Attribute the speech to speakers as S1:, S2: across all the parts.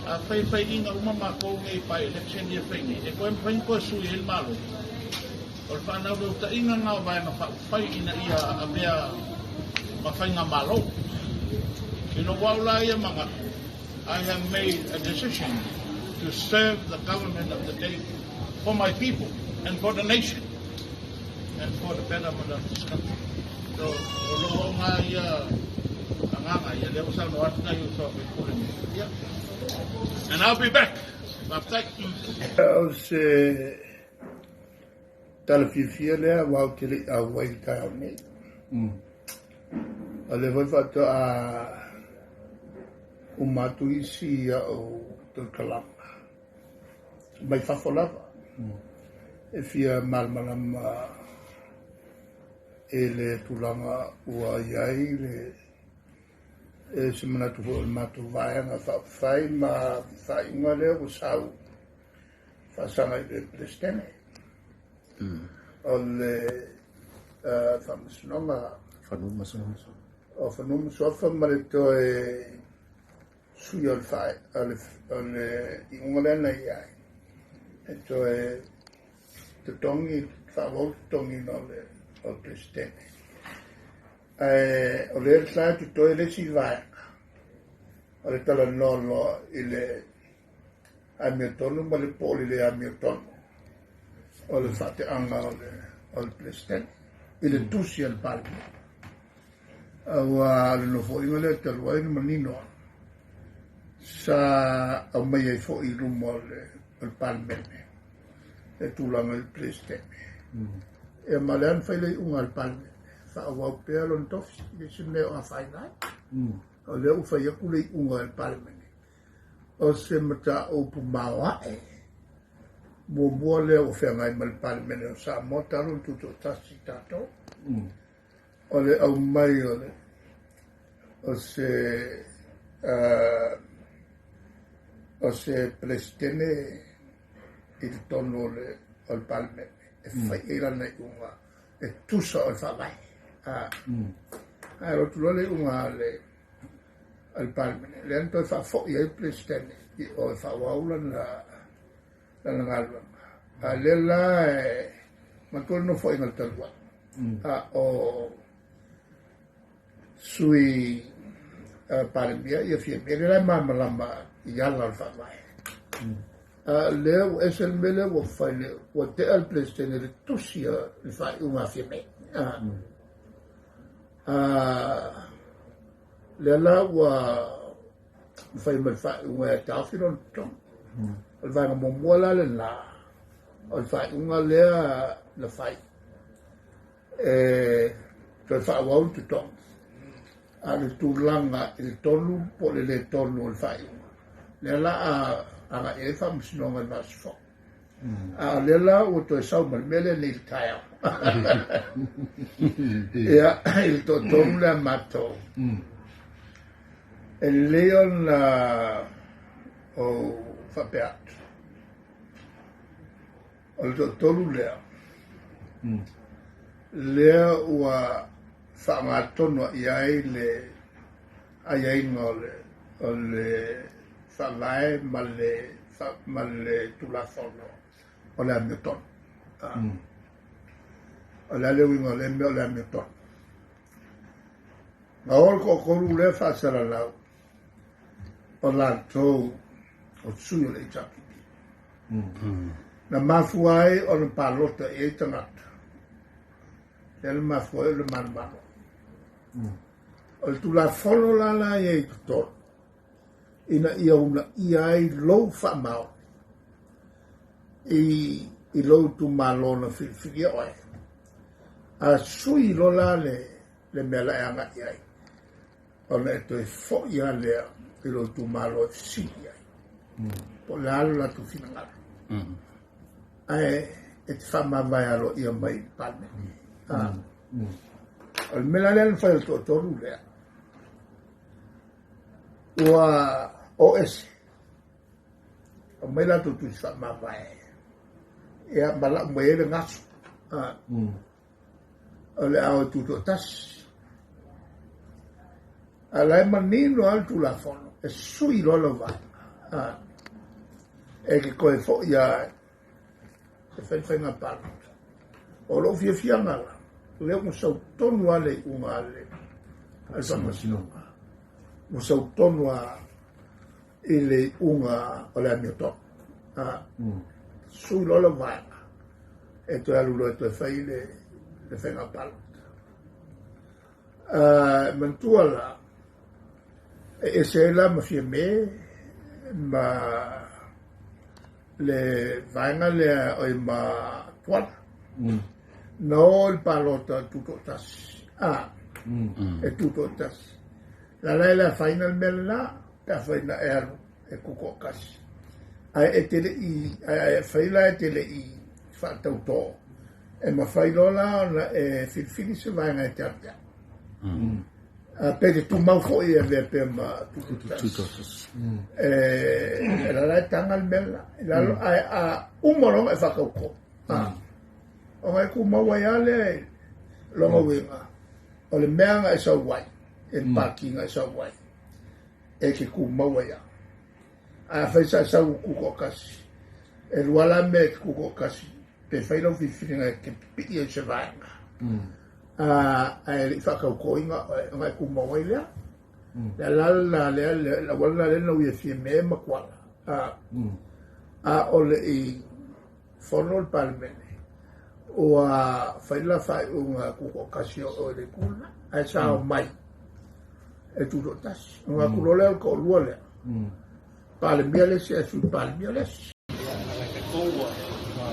S1: a fai inga uma mako ngai pai election ia fai ni e koe ko sui il malo o fa na do ta inga nga vai na fai ina ia a mea ma fai nga malo ino waula ia manga I have made a decision to serve the government of the day for my people and for the nation and for the betterment of this country. So, lo nga ia anganga ia le usa no ata you so yeah. And I'll be back. Thank you.
S2: Os talafifia lea wau tele a wai tau nei. A le vai fata a umatu isi a o Kalama. Mai fafolava. E fia malmalama e le tulanga ua iai le e se mana tu o matu vai na fai ma fai ma le o sau fa sana le prestene o le fa masnoma
S3: fa no
S2: so fa ma le to e sui al fai al ingolena iai e to e te tongi fa tongi no le o prestene o le sa tu to le si vai o le tala no ile a mio tono ma le poli le a mio tono o le fate anga o le presidente ile tusi al palme o le no foi le talo ai manino sa o mai ai foi rumo al palme e tu la il presidente e malan fai le un al palme fa wa pelo ntof ye sine o fai nai o le u fai ku le un al palme o se mata o pumawa e bo le o fa ngai mal palme o sa mota non tutto tassitato o le au mai o se prestene il tono al palme e fai era nei una e tu so fa vai lo tu le una al palme le anto fa fo il prestene o fa waula la ngalva ale la ma con no foi nel talwa o sui palme io fi bene la mamma la yalla fa vai leo es el mele o fai o te al prestene le tusia le fai una fiemme le la wa fai mal fai una tafilo ton al vai mo mola le la al fai una le fai to fa wa un ton al tulanga il tonu po le tonu al fai le la aga e fa msino na sfo le la o to sa mal mele le taia ya il to ton la mato el leon o fa peat o to tolu le o fa mato no ia le ai ngole o le fa lai male tu la sono o la mio ton o la le wingo le mio la mio ton ma o le fa sala la o la to o suyo le chapi na mafuai o le palota e tanata el mafuai le manmano o tu la fono la e ton ina ia una ia i lo fa mau i lo tu malona fi oi a sui lo la le mela anga ia o le to fo ia le i lo tu malo si ia po la tu fina e fa ma vai alo ia mai palme al mela le fa il to rule OS o mai la tu sa ma vai e a bala mai le ngasu o le au tu tas ala manino al tu la fono e sui lo va e ke koe fo ia e whaiwhainga palo. O lo fia ngala, leo mo sau tonu ale unga ale, al whamasinonga. Mo sau tonu a ile unga o le amioto. Sui lola vaina, e to alulo e to e whai le whainga palo. Mantua la, e se la ma fia me, ma le vaina le o ma tuala. No il palota tutto tas. E tutto tas. La final bella, la faina e cuco cas. E tele e faila e tele i fatta auto. E ma failola e fili se vaina e tarda. Per tu mau foi e per ma tutto tas. La tanga bella, la umoro e fa cocco. O mai ku maua ia le longa winga. O le meanga e sa wai. E parkinga e sa wai. E ke ku maua ia. A whaisa sa kuko kasi. E ruala me kuko kasi. Pe whaila whiwhiringa ke piti e se vaenga. A e li whakau koinga o mai ku maua ia. Le lala la wala le na uia fie me makwala. A o le i whono le palmene. O a whaila whai unga kuko kasi o le kula, ai sa o mai, e tuto tasi. Unga kulo leo ko lua leo. Pale mia lesi e sui pale mia lesi.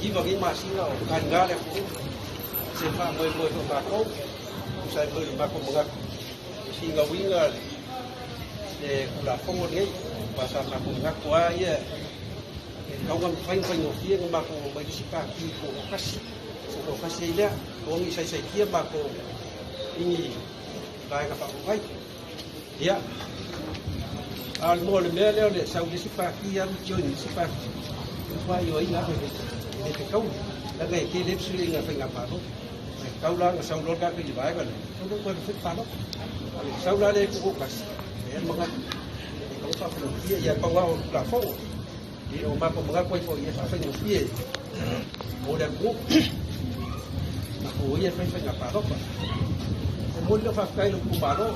S4: Iwa ki masina o kangale ko, se fa moi ko bako, sai moi bako mga singa winga e kula fongo nei, pasa na ko mga kwa ia. Kau kan fain no fie ngako mai sipa ki ko kasi. Ko kasi ila ko ngi sai kia ba ko ini lai ka pa vai ya al mo le mele le sau di sipa kia jo ni sipa ko yo ina ko ni te kau la ngai ki le sui nga fa nga pa no kau la nga sau lo ka ki vai ka ko ko fi pa no sau la le ko kasi ya mga ko pa ko kia ya pa wa la fo di o ma ko mga ko ya fa nga fie mo da ko Oi, fai nga paro pa. O mo le fa kai lu paro,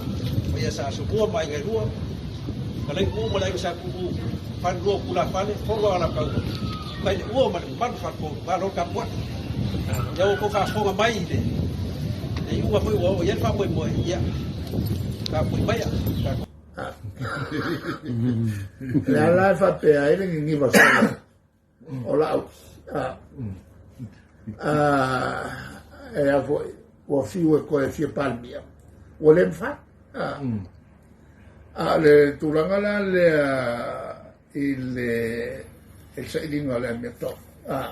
S4: ia sa su ko mai ga rua. Kalai ku mo lai sa ku fan rua kula fale, fo ala ka. Kai le o ma ban fa ko ba lo ka po. Ya o ko ka fo mai de. E u mo o ia fa mo ia. Ka po mai ya.
S2: La fa pe ai le ngi va sa. Ola e a voi o fiu e koe fie palmia o le mfa a le turanga la le il sailinga le mia to a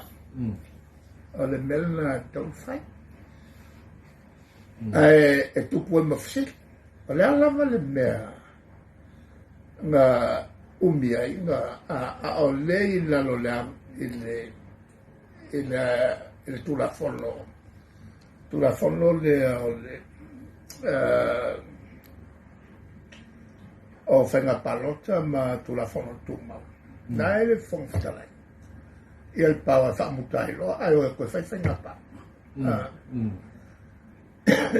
S2: le melna tau fai e tu puoi mafsil o le ala le mea nga umbia nga a o le la lo le il tu la fondo o fenga palota ma tu la fondo tu ma dai le fondo talai il pawa fa mutai lo ayo ko fai fenga pa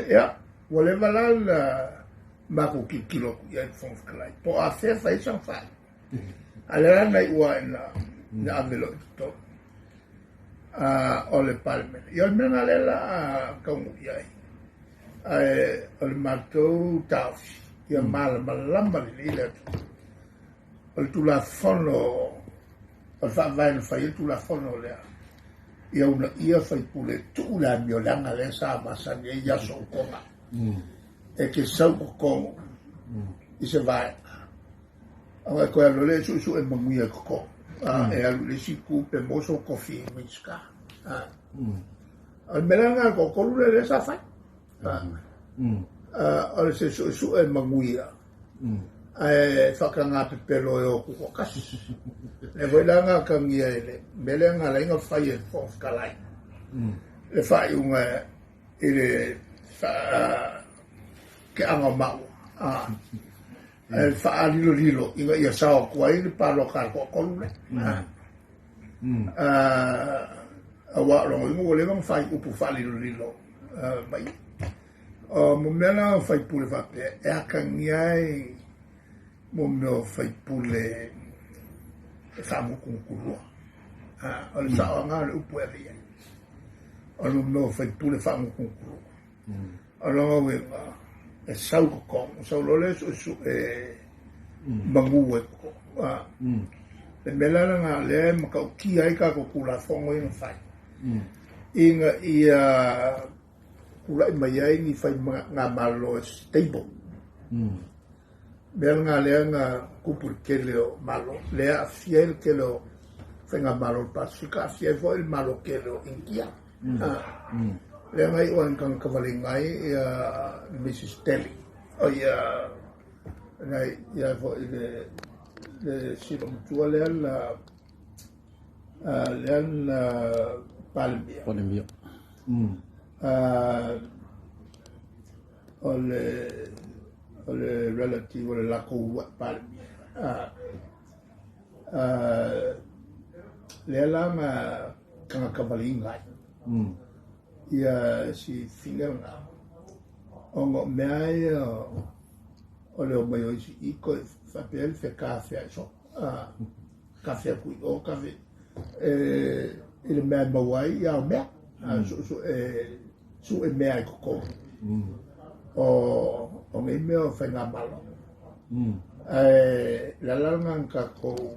S2: ya voleva la ma ku kilo ya fondo talai po a fe fai san fa allora nei wa na avelo to o le palme. Io almeno la come iai. O le matou tausi. Io malamba le o tu la fono o fa vai no fai tu la fono le. Io fai pure tu la miolanga le sa massa ne ia so coma. E che sau con e se vai. Ora quello le su e mangia co. E le si coupe moso coffee miska. Al melanga ko kolule le sa fai. Al se su e manguia. Whakanga pe pelo e o kuko kasi. Le voilanga ka ngia ele. Melanga la inga whai e whof kalai. Le whai unga ele ke anga mau. Whaalilo inga ia sao kua i palo kako kolule. Awa longo ingo le mang fai upu whaalilo mai. Mo mena fai pule whape e akangiai mo meo fai pule e whamu kungkurua. O le sao ngā le upu e ria. O le meo fai pule whamu kungkurua. O longo wenga e sau kokong, sau lole su e mangu e kokong. Le melana ngā le makau ki ai ka ko kula fongo inga whai. Inga ia kula i mai ai ni whai ngā malo stable. Mea ngā lea ngā kupur ke leo malo. Lea a fiel ke leo whai ngā malo pasifika. A fiel fo il malo ke leo inkia. Lea ngai o ang kawali ngai ia Mrs. Telly. O ia ngai ia fo i le silong tua lea la Palmia.
S3: Palmia.
S2: O le relative o le lako ua Palmia. Lea la ngā kanga kawali ngai. Ia si fingeranga. Ongo mea ia o leo mai o isi iko whapel whe kafe a so. Kafe a kui o kafe. Ile mea mawai ia o mea. Su e mea i koko. O ngai mea o whainga malo. La langang ka kou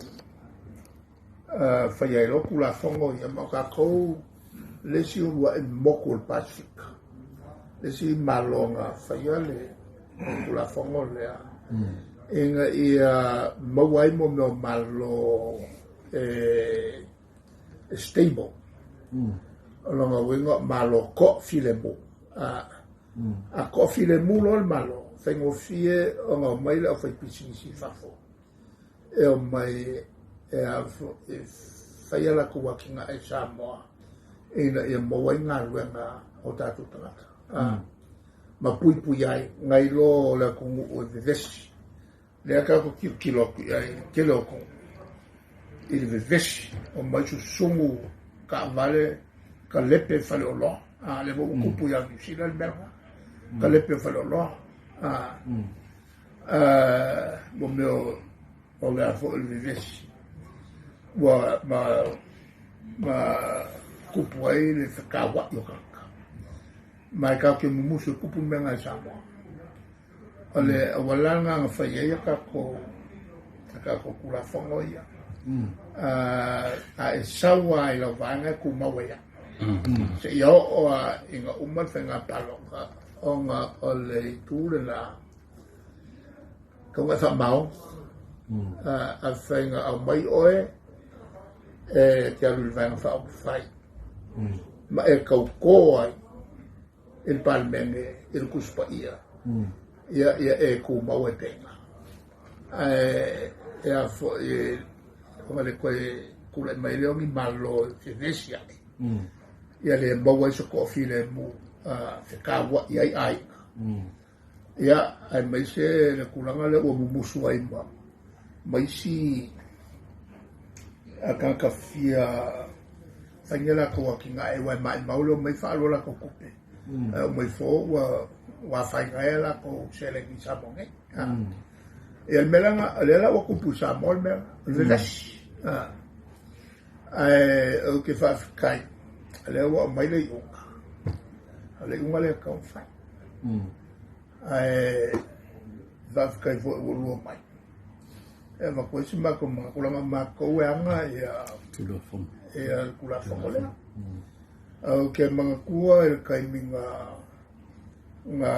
S2: whaiairo kula whongo ia ma ka kou lesi urua e moko o Pacific. Lesi malonga whaia le kula whongo lea. Inga ia mawai mo meo malo stable. Longa wenga malo ko filemu. A ko filemu lo malo. Whengo fie o ngā maile o whai pisinisi whafo. E o mai whaia la kuwakinga e Samoa. Ina ia mawai ngā ruenga o tātou tangata. Ma pui pui ai, ngai lo la kungu o vevesi. Lea kako kiloku ai, kiloko. Ili vevesi, o mai su sungu ka vale, ka lepe whale o loa. Le mo kupu ia New Zealand merga. Ka lepe whale o loa. Mo meo o lea fo ili vevesi. Ma kupu ai le whakawa i o kaka. Mai ka ke mumusu kupu me ngai Samoa. O le awalanga ngā whaiea kako kula whango ia. A e sawa i la vanga ku mawea. Se ia o a inga umat whenga palonga. O ngā o le tūre la. Kaunga whamau. A whenga au mai oe. Te alu vanga whao whai. Ma e kau koa il palmenge il kuspa ia. Ia e ku mau e tenga. Ia fo kuma le koe kula mai leongi malo te vesia. Ia le mau e so kofi le mu te kawa ia ai. Ia ai mai se le kulanga le o mumusu ai ma. Mai si a kanka fia whaingela ko ki ngā e wai mai maulo mai whaalola ko kupe. Mai fo wa whainga la ko sele ki samonge. E al melanga lela wa kupu samol mea. Ledas. O ke whaafikai. Ale wa mai le iunga. Ale iunga le kau whai. Whaafikai fo e urua mai. E wako isi mako mga kulanga mako e anga e a kula whango lea. Au ke mga kua e kai minga ngā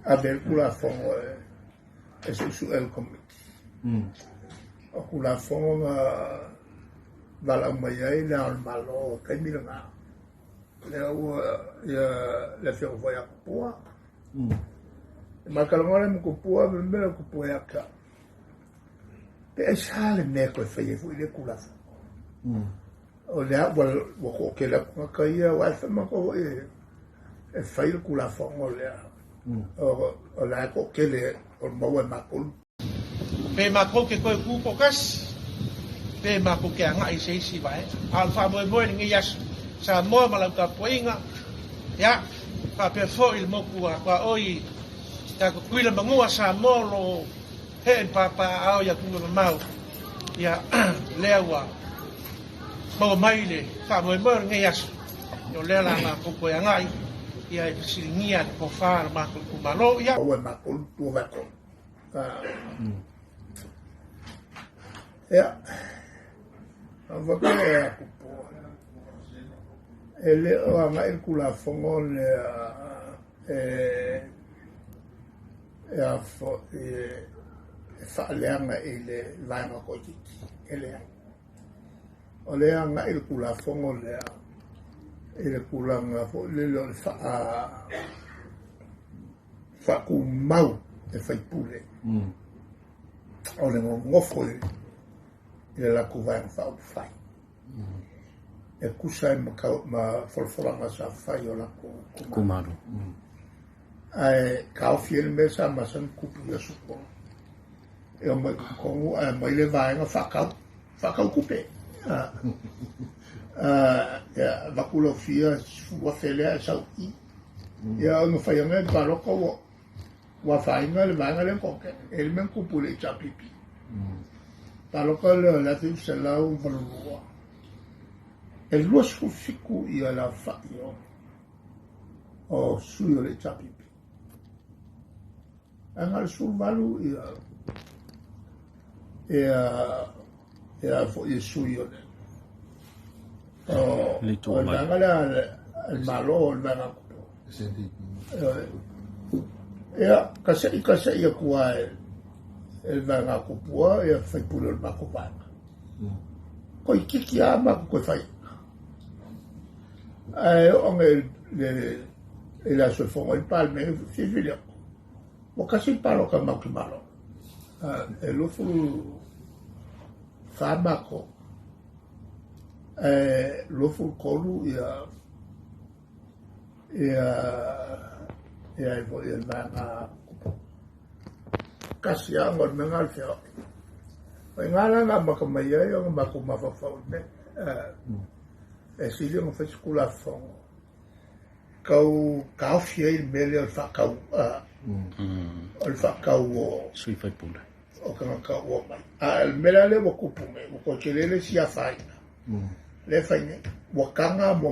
S2: abel kula whango e susu el committee. O kula whango ngā wala mai ai lea al malo kai minga ngā. Lea ua le whio vai a kupua. Makalangore mo kupua me mea kupua e aka. Pe e sale mea koe whaie fui le kula whango. O lea wako ke la kunga kaia wa e whamako e whaile kula whango lea. o la ko kele o mo ma ko
S4: Pe mako ke koe kupokas. Pe mako ke anga i seisi vai. Al fa moe moe ngi yas. Sa moe malau ka poinga. Ya. Fa pe fo il moku a kwa oi. Ta ko kuila mangua sa mo lo. He en papa au ya kunga mau. Ya lewa. Mau mai le. Fa moe moe ngi yas. Yo le la ma ko koe anga i. Ya i silingia ko fa ma ko kumalo ya.
S2: o ma ko tu va ko ya va ko ya ko ele o ma el kula fongo le ya fo fa le anga ele va ma ko ti ele o le anga el kula fongo le ele kula nga fo le lo fa ku mau e fai pule o le ngofo ile la kuva fa fai e kusa ma folfolanga sa fai o la
S3: Kumaro.
S2: ai ka fiel mesa ma san kupu ya supo e o ko mai le vai nga fa ka kupe ya va kulo fia fu fele sa i ya no fai nga ba lo ko wa fai nga le va nga le ko ke el men kupu le chapipi Palo kalo la tu se la un valua. El luas fiku ia la fa'io. O suyo le chapipi. Angal survalu ia fo i suyo le. O nangala el malo el vanga kupo. Ia kase ia kuai. El vanga kupua e fai pulu el mako vanga. Ko i kiki ama ko fai. On el aso fongo il palme fi filia. Mo kasi palo ka mako malo. El ufu fa mako. L'ufu kolu ia el vanga kasi ang ngal fio ai ngala nga makamaya yung makumafafaw ne sili ng faskula fong kau fia il mele al fakau
S3: Sui fai pula.
S2: o kang kau mai al melale mo kupume mo kelele sia faina le faina wakanga mo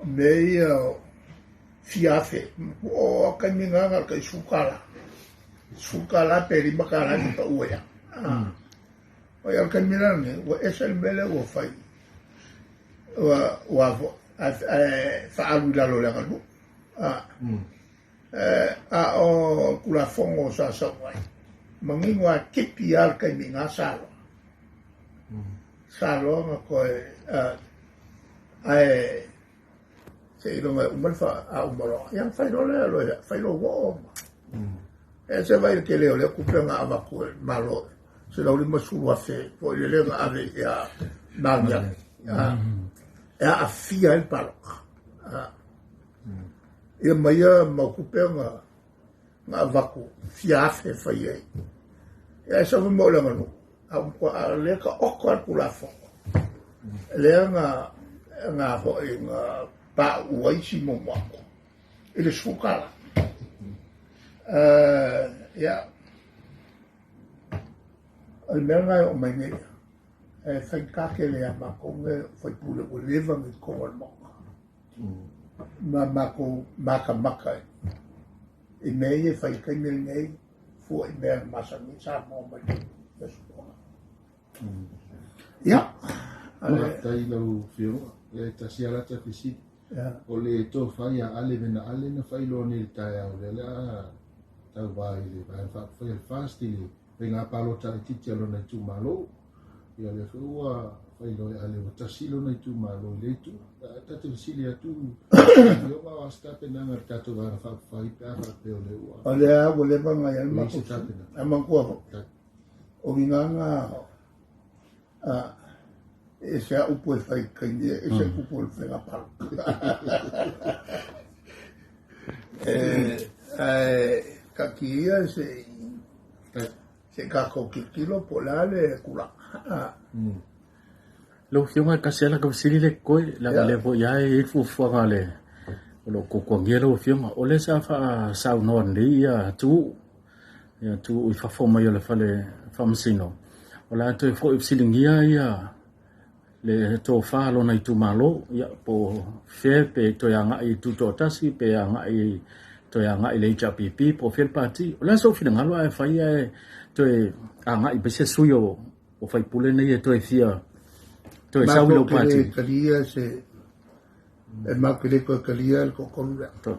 S2: me fiafe o kaminga ka sukala peri makala ni pa uya o ya kan mirane wa esel mele wo fai wa fa alu la lo la ngalu o kula fongo sa wai mangingwa kipiar kan minga salo nga ko se lo umal fa umalo yang fai lo wo se vai che leo le cupe nga ava ko malo se la ulima sulu fe poi le nga ave ya magna a fia il palo e maya ma cupe nga ava ko fia fe fai e sa mo la mano a ko le ka o ko kula fo le nga ho nga pa uai si mo mo ele sukala ja, almenga o mai fai kakele a makonge fai pule o leva me konga moka mako maka e mei fai kaimel nei fu e mea masa mi sa mo mai ja
S5: tai lau fio e tasia ta fisi o le to fai a ale vena ale na fai lo ni tai o le la tau vai le vai fa fai fasti le venga palo ta titi lo na tu malo ia le fua fai lo ale o tasilo na tu malo le tu ta te sili tu yo ma sta penanga ta tu va fa fai pa pe o le wa
S2: ale a vole va ngai ma ko ama ko o vinanga ese upo fai kanye ese upo fai la palo Kakia se kako kikilo polale kula.
S3: Lo fiunga kasela ka sili le koi la le po ya e fu fuanga le lo ko ko ngelo fiunga o le sa fa sa non li ya tu i fa forma yo le fa le famsino o la to fo silingia ya le to fa lo na tu malo ya po fe pe to ya nga i tu to tasi pe ya nga i to ya nga i le chapipi po fel party o la so fina ngalo ai fa ya to nga i be se suyo o fa pule ne ye to e fia to e sa lo party
S2: Kalia se ma kile ko kalia ko kolula
S3: to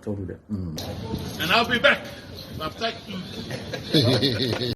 S1: And I'll be back. Thank you.